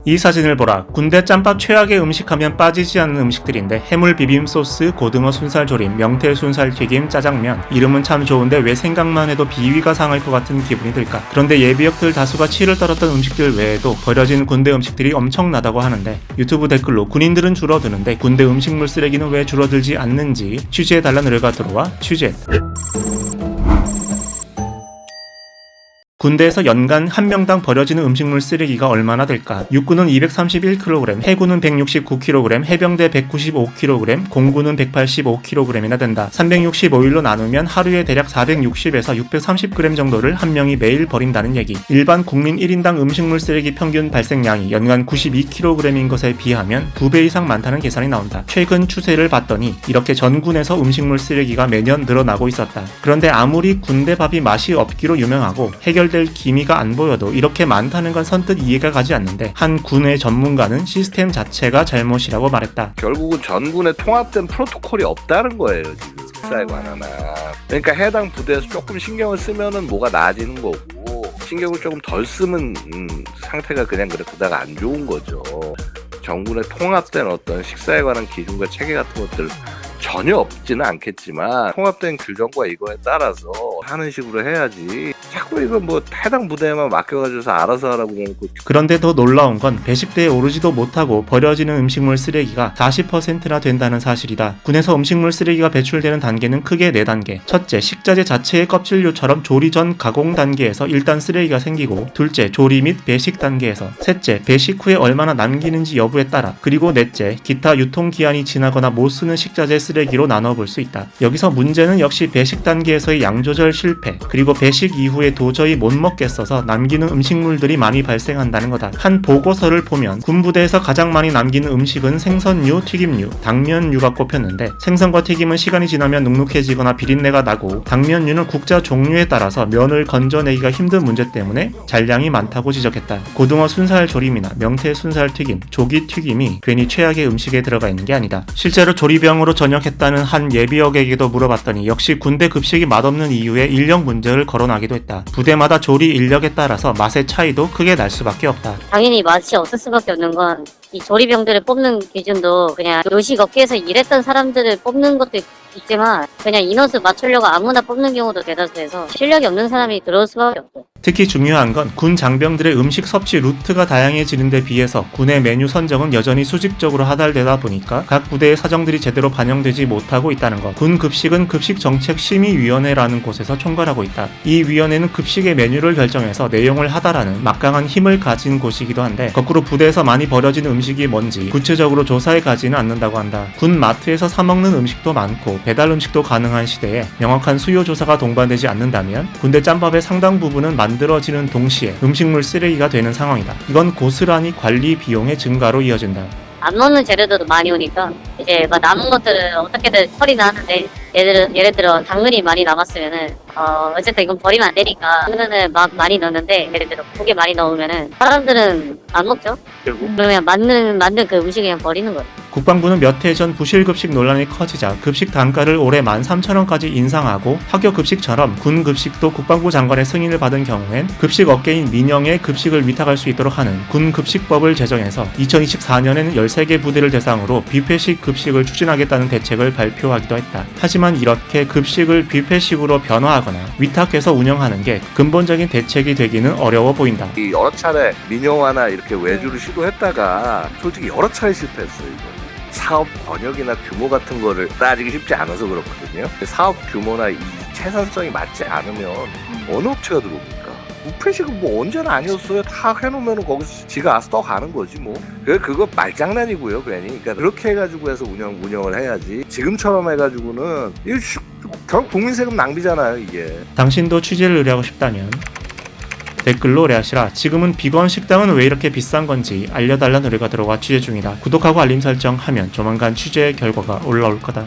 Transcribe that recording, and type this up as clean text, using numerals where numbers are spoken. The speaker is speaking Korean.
이 사진을 보라. 군대 짬밥 최악의 음식하면 빠지지 않는 음식들인데 해물 비빔 소스, 고등어 순살 조림, 명태 순살 튀김, 짜장면. 이름은 참 좋은데 왜 생각만 해도 비위가 상할 것 같은 기분이 들까? 그런데 예비역들 다수가 치를 떨었던 음식들 외에도 버려진 군대 음식들이 엄청나다고 하는데 유튜브 댓글로 군인들은 줄어드는데 군대 음식물 쓰레기는 왜 줄어들지 않는지 취재해달라는 의뢰가 들어와 취재했다. 군대에서 연간 한 명당 버려지는 음식물 쓰레기가 얼마나 될까? 육군은 231kg, 해군은 169kg, 해병대 195kg, 공군은 185kg이나 된다. 365일로 나누면 하루에 대략 460에서 630g 정도를 한 명이 매일 버린다는 얘기. 일반 국민 1인당 음식물 쓰레기 평균 발생량이 연간 92kg인 것에 비하면 2배 이상 많다는 계산이 나온다. 최근 추세를 봤더니 이렇게 전군에서 음식물 쓰레기가 매년 늘어나고 있었다. 그런데 아무리 군대 밥이 맛이 없기로 유명하고 해결될 기미가 안 보여도 이렇게 많다는 건 선뜻 이해가 가지 않는데 한 군의 전문가는 시스템 자체가 잘못이라고 말했다. 결국은 전군에 통합된 프로토콜이 없다는 거예요, 지금 식사에 관한. 그러니까 해당 부대에서 조금 신경을 쓰면은 뭐가 나아지는 거고, 신경을 조금 덜 쓰면 상태가 그냥 그다가 안 좋은 거죠. 전군에 통합된 어떤 식사에 관한 기준과 체계 같은 것들 전혀 없지는 않겠지만 통합된 규정과 이거에 따라서 하는 식으로 해야지. 자꾸 이거 뭐 해당 부대에만 맡겨가지고서 알아서 하라고 그러고. 그런데 더 놀라운 건 배식대에 오르지도 못하고 버려지는 음식물 쓰레기가 40%나 된다는 사실이다. 군에서 음식물 쓰레기가 배출되는 단계는 크게 4단계. 첫째, 식자재 자체의 껍질류처럼 조리 전 가공 단계에서 일단 쓰레기가 생기고, 둘째, 조리 및 배식 단계에서, 셋째, 배식 후에 얼마나 남기는지 여부에 따라, 그리고 넷째, 기타 유통기한이 지나거나 못 쓰는 식자재 쓰레기로 나눠볼 수 있다. 여기서 문제는 역시 배식 단계에서의 양 조절 실패, 그리고 배식 이후에 도저히 못 먹겠어서 남기는 음식물들이 많이 발생한다는 거다. 한 보고서를 보면 군부대에서 가장 많이 남기는 음식은 생선류, 튀김류, 당면류가 꼽혔는데, 생선과 튀김은 시간이 지나면 눅눅해지거나 비린내가 나고, 당면류는 국자 종류에 따라서 면을 건져내기가 힘든 문제 때문에 잔량이 많다고 지적했다. 고등어 순살 조림이나 명태 순살 튀김, 조기 튀김이 괜히 최악의 음식에 들어가 있는 게 아니다. 실제로 조리병으로 전역했다는 한 예비역에게도 물어봤더니 역시 군대 급식이 맛없는 이유에 인력 문제를 거론하기도 했다. 부대마다 조리 인력에 따라서 맛의 차이도 크게 날 수밖에 없다. 당연히 맛이 없을 수밖에 없는 건 이 조리병들을 뽑는 기준도 그냥 요식 업계에서 일했던 사람들을 뽑는 것도 있지만 그냥 인원수 맞추려고 아무나 뽑는 경우도 대다수여서 실력이 없는 사람이 들어올 수밖에 없고. 특히 중요한 건 군 장병들의 음식 섭취 루트가 다양해지는 데 비해서 군의 메뉴 선정은 여전히 수직적으로 하달되다 보니까 각 부대의 사정들이 제대로 반영되지 못하고 있다는 것. 군 급식은 급식정책심의위원회라는 곳에서 총괄하고 있다. 이 위원회는 급식의 메뉴를 결정해서 내용을 하달하는 막강한 힘을 가진 곳이기도 한데, 거꾸로 부대에서 많이 버려지는 음식이 뭔지 구체적으로 조사해 가지는 않는다고 한다. 군 마트에서 사 먹는 음식도 많고 배달 음식도 가능한 시대에 명확한 수요 조사가 동반되지 않는다면 군대 짬밥의 상당 부분은 만들어지는 동시에 음식물 쓰레기가 되는 상황이다. 이건 고스란히 관리 비용의 증가로 이어진다. 안 먹는 재료들도 많이 오니까 이제 막 남은 것들을 어떻게든 처리는 하는데, 예를 들어 당근이 많이 남았으면은 어쨌든 이건 버리면 안 되니까 당근을 막 많이 넣는데, 예를 들어 고개 많이 넣으면은 사람들은 안 먹죠. 그러면 만든 그 음식 그냥 버리는 거예요. 국방부는 몇 해 전 부실급식 논란이 커지자 급식 단가를 올해 13,000원까지 인상하고 학교 급식처럼 군 급식도 국방부 장관의 승인을 받은 경우엔 급식 업계인 민영에 급식을 위탁할 수 있도록 하는 군 급식법을 제정해서 2024년에는 13개 부대를 대상으로 뷔페식 급식을 추진하겠다는 대책을 발표하기도 했다. 하지만 이렇게 급식을 뷔페식으로 변화하거나 위탁해서 운영하는 게 근본적인 대책이 되기는 어려워 보인다. 여러 차례 민영화나 이렇게 외주를 시도했다가 솔직히 여러 차례 실패했어요. 이거. 사업 번역이나 규모 같은 거를 따지기 쉽지 않아서 그렇거든요. 사업 규모나 이 채산성이 맞지 않으면 어느 업체가 들어옵니까? 뷔페식은 뭐 언제나 아니었어요. 다 해놓으면 거기서 지가 알아서 떠가는 거지 뭐. 그거 말장난이고요, 괜히. 그러니까 그렇게 해가지고 해서 운영을 해야지. 지금처럼 해가지고는 이거 결국 국민 세금 낭비잖아요, 이게. 당신도 취재를 의뢰하고 싶다면 댓글로 의뢰하시라. 지금은 비건 식당은 왜 이렇게 비싼 건지 알려달라는 의뢰가 들어와 취재 중이다. 구독하고 알림 설정하면 조만간 취재 결과가 올라올 거다.